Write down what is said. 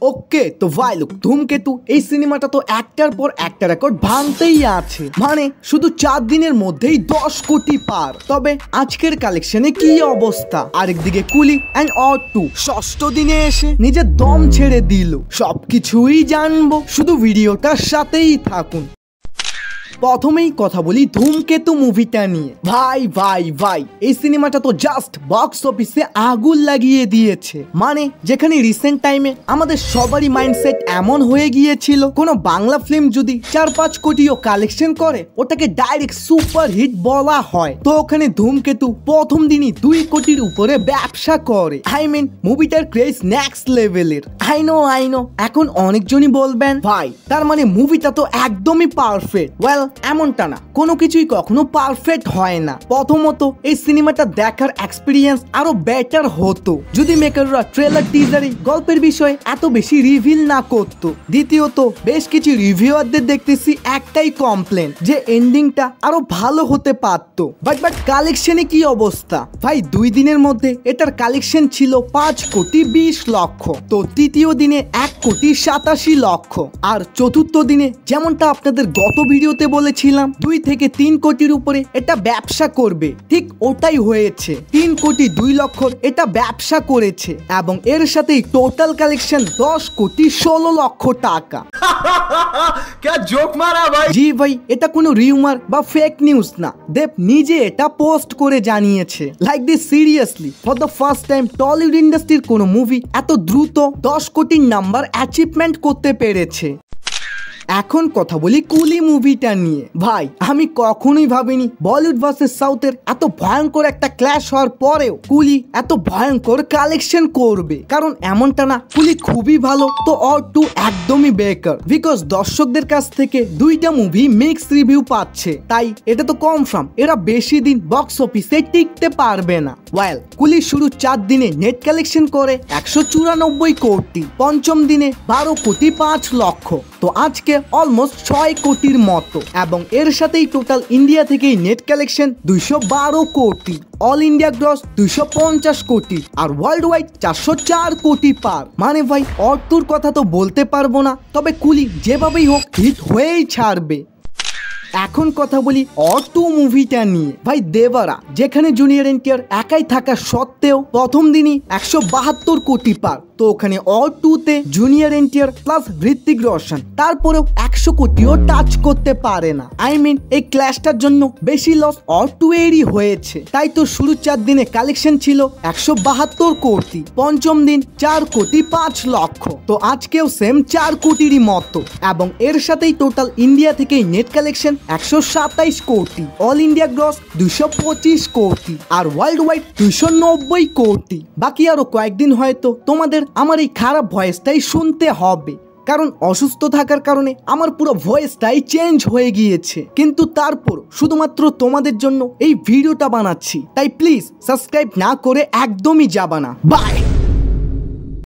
ওকে তো ভাই লুক ধূমকেতু এই সিনেমাটা তো একটার পর একটা রেকর্ড ভাঙতেই আছে, মানে শুধু 4 দিনের মধ্যেই 10 কোটি পার। তবে আজকের কালেকশনে কি অবস্থা? আরেকদিকে কুলি এন্ড অর2 ষষ্ঠ দিনে এসে নিজের দম ছেড়ে দিল। সবকিছুই জানবো, শুধু ভিডিওটার সাথেই থাকুন। প্রথমেই কথা বলি ধূমকেতু মুভিটা নিয়ে। ভাই ভাই ভাই এই সিনেমাটা তো জাস্ট বক্স অফিসে আগুন লাগিয়ে দিয়েছে। মানে যেখানে রিসেন্ট টাইমে আমাদের সবারই মাইন্ডসেট এমন হয়ে গিয়েছিল কোনো বাংলা ফিল্ম যদি 4-5 কোটিও কালেকশন করে ওটাকে ডাইরেক্ট সুপার হিট বলা হয়, তো ওখানে ধূমকেতু প্রথম দিনই 2 কোটির উপরে ব্যবসা করে। আই মিন মুভিটার ক্রেজ নেক্সট লেভেলের। আই নো এখন অনেকজনই বলবেন ভাই তার মানে মুভিটা তো একদমই পারফেক্ট। ওয়েল এমনটা না, কোনো কিছুই কখনো পারফেক্ট হয় না। প্রথমত এই সিনেমাটা দেখার এক্সপিরিয়েন্স আরো বেটার হতো যদি মেকাররা ট্রেলার টিজারে গল্পের বিষয়ে এত বেশি রিভিল না করত। দ্বিতীয়ত বেশ কিছু রিভিউয়ারদের দেখতেছি একটাই কমপ্লেন যে এন্ডিংটা আরো ভালো হতে পারতো। বাট কালেকশনে কি অবস্থা? ভাই 2 দিনের মধ্যে এটার কালেকশন ছিল 5 কোটি 20 লক্ষ, তো তৃতীয় দিনে 1 কোটি 87 লক্ষ, আর চতুর্থ দিনে যেমনটা আপনাদের গত ভিডিওতে বলেছিলাম 2 থেকে 3 কোটির উপরে এটা ব্যবসা করবে, ঠিক ওটাই হয়েছে। 3 কোটি 2 লক্ষর এটা ব্যবসা করেছে এবং এর সাথেই টোটাল কালেকশন 10 কোটি 16 লক্ষ টাকা। क्या जोक मारा भाई? জি ভাই এটা কোনো রিউমার বা ফেক নিউজ না, দেব নিজে এটা পোস্ট করে জানিয়েছে। Like this seriously for the first time Tollywood ইন্ডাস্ট্রির কোনো মুভি এত দ্রুত 10 কোটির নাম্বার অ্যাচিভমেন্ট করতে পেরেছে। এখন কথা বলি কুলি মুভিটা নিয়ে। ভাই আমি কখনোই ভাবিনি বলিউড ভার্সেস সাউথের এত ভয়ঙ্কর একটা ক্ল্যাশ হওয়ার পরেও কুলি এত ভয়ঙ্কর কালেকশন করবে, কারণ এমনটা না কুলি খুবই ভালো তো অর2 একদমই বেকার। বিকজ দর্শকদের কাছ থেকে 2টা মুভি মিক্স রিভিউ পাচ্ছে, তাই এটা তো কনফার্ম এরা বেশি দিন বক্স অফিসে টিকতে পারবে না। ওয়েল কুলি শুরু 4 দিনে নেট কালেকশন করে 194 কোটি, পঞ্চম দিনে 12 কোটি 5 লক্ষ, তো আজকে অলমোস্ট 6 কোটির মতো, এবং এর সাথেই টোটাল ইন্ডিয়া থেকেই নেট কালেকশন 212 কোটি, অল ইন্ডিয়া গ্রস 250 কোটি, আর ওয়ার্ল্ড ওয়াইড 404 কোটি পার। মানে ভাই অর2র কথা তো বলতে পারবো না, তবে কুলি যেভাবেই হোক হিট হয়েই ছাড়বে। এখন কথা বলি অর2 মুভিটা নিয়ে। ভাই দেবারা যেখানে জুনিয়র এনটিআর একাই থাকা সত্ত্বেও প্রথম দিনই 172 কোটি পার, তো ওখানে অর2তে জুনিয়র এনটিআর প্লাস ঋত্বিক রোশন তারপরেও 100 কোটিও টাচ করতে পারে না। আই মিন এই ক্ল্যাশটার জন্য বেশি লস অর2 এরই হয়েছে। তাই তো শুরু 4 দিনে কালেকশন ছিল 172 কোটি, পঞ্চম দিন 4 কোটি 5 লক্ষ, তো আজকেও সেম 4 কোটিরই মতো, এবং এর সাথেই টোটাল ইন্ডিয়া থেকেই নেট কালেকশন 127 কোটি, অল ইন্ডিয়া গ্রস 225 কোটি, আর ওয়ার্ল্ড ওয়াইড 290 কোটি। বাকি আরো কয়েকদিন হয়তো তোমাদের আমার এই খারাপ ভয়েসটাই শুনতে হবে, কারণ অসুস্থ থাকার কারণে আমার পুরো ভয়েসটাই চেঞ্জ হয়ে গিয়েছে, কিন্তু তারপর শুধুমাত্র তোমাদের জন্য এই ভিডিওটা বানাচ্ছি, তাই প্লিজ সাবস্ক্রাইব না করে একদমই যাবা না। বাই।